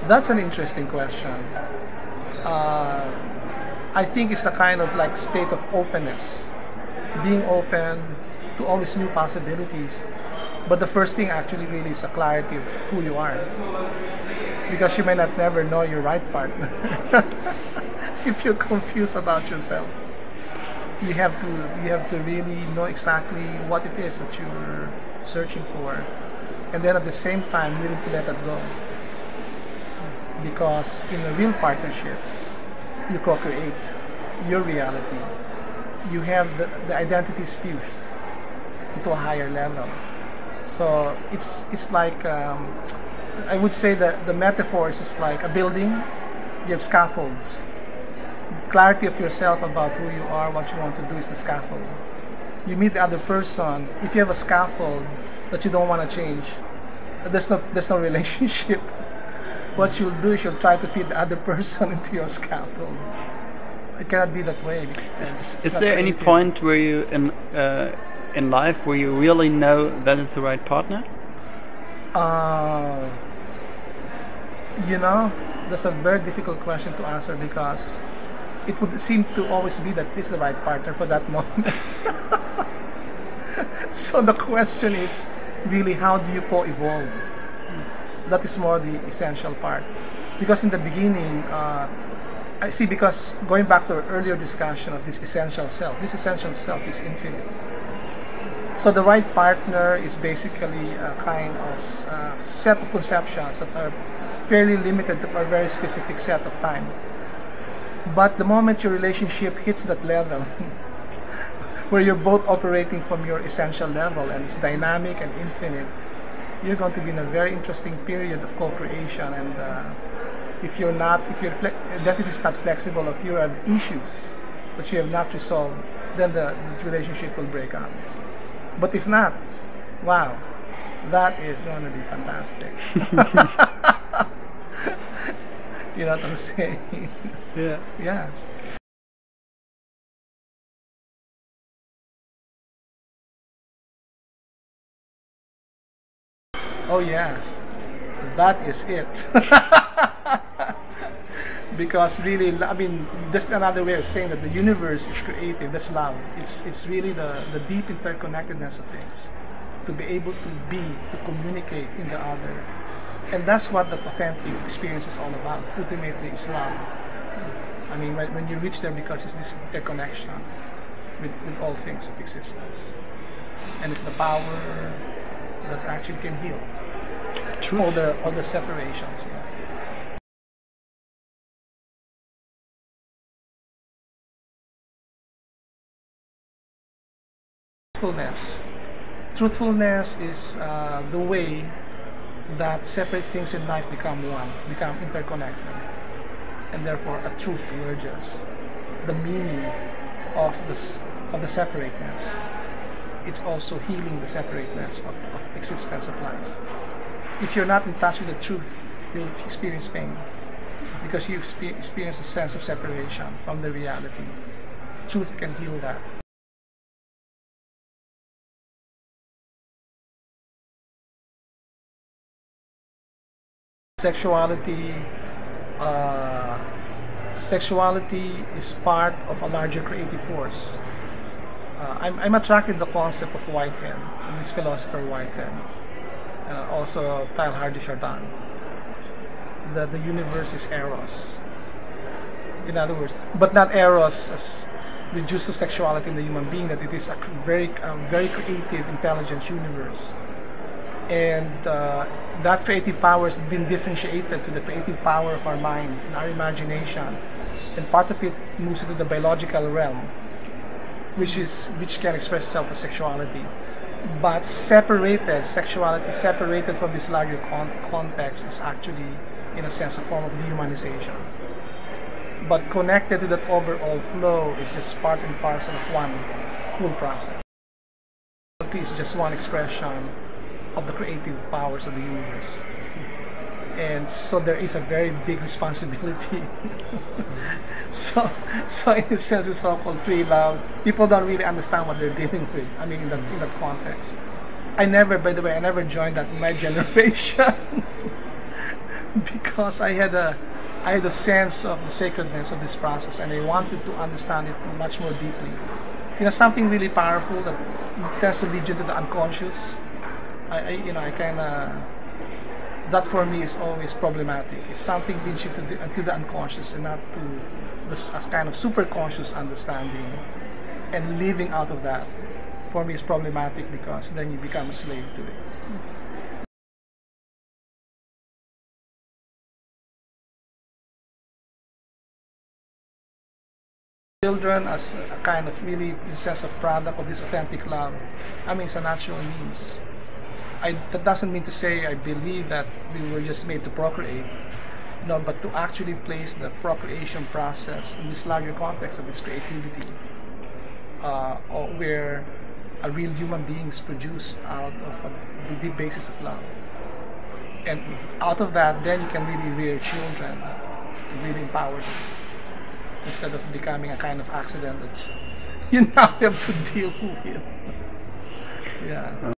That's an interesting question. I think it's a kind of like state of openness, being open to always new possibilities. But the first thing actually really is a clarity of who you are, because you may not never know your right partner if you're confused about yourself. You have to really know exactly what it is that you're searching for, and then at the same time willing to let it go. Because in a real partnership, you co-create your reality. You have the identities fused into a higher level. So it's like I would say that the metaphor is just like a building. You have scaffolds. The clarity of yourself about who you are, what you want to do, is the scaffold. You meet the other person. If you have a scaffold that you don't want to change, there's no relationship. What you'll do is you'll try to fit the other person into your scaffold. It cannot be that way. Is there any point where you in life where you really know that is the right partner? That's a very difficult question to answer, because it would seem to always be that this is the right partner for that moment. So the question is really, how do you co-evolve? That is more the essential part. Because in the beginning, I see, because going back to our earlier discussion of this essential self is infinite. So the right partner is basically a kind of set of conceptions that are fairly limited to a very specific set of time. But the moment your relationship hits that level, where you're both operating from your essential level and it's dynamic and infinite, you're going to be in a very interesting period of co-creation. And if your identity is not flexible, if you have issues that you have not resolved, then the relationship will break up. But if not, wow, that is going to be fantastic. You know what I'm saying? Yeah. Yeah. Oh yeah, that is it. Because really, I mean, that's another way of saying that the universe is creative. That's love. It's really the deep interconnectedness of things, to be able to communicate in the other, and that's what that authentic experience is all about. Ultimately, it's love. I mean, when you reach there, because it's this interconnection with all things of existence, and it's the power that actually can heal all the separations. Yeah. Truthfulness is the way that separate things in life become one, become interconnected, and therefore a truth emerges. The meaning of the separateness. It's also healing the separateness of existence of life. If you're not in touch with the truth, you'll experience pain, because you experience a sense of separation from the reality. Truth can heal that. Sexuality is part of a larger creative force. I'm attracted to the concept of Whitehead, this philosopher Whitehead, also Teilhard de Chardin. That the universe is eros. In other words, but not eros as reduced to sexuality in the human being, that it is a very creative, intelligent universe. And that creative power has been differentiated to the creative power of our mind and our imagination, and part of it moves into the biological realm, which can express itself as sexuality. But sexuality separated from this larger context is actually, in a sense, a form of dehumanization. But connected to that overall flow is just part and parcel of one whole process. is just one expression of the creative powers of the universe. And so there is a very big responsibility. so in a sense, it's so-called free love. People don't really understand what they're dealing with. I mean, in that context. By the way, I never joined that my generation because I had a sense of the sacredness of this process, and I wanted to understand it much more deeply. You know, something really powerful that tends to lead you to the unconscious. I kind of, that for me is always problematic. If something leads you to the unconscious and not to this kind of super conscious understanding, and living out of that, for me is problematic because then you become a slave to it. Children as a kind of really, in a sense, a product of this authentic love. I mean, it's a natural means. That doesn't mean to say I believe that we were just made to procreate. No, but to actually place the procreation process in this larger context of this creativity, where a real human being is produced out of the deep basis of love. And out of that, then you can really rear children to really empower them, instead of becoming a kind of accident that you now have to deal with. Yeah.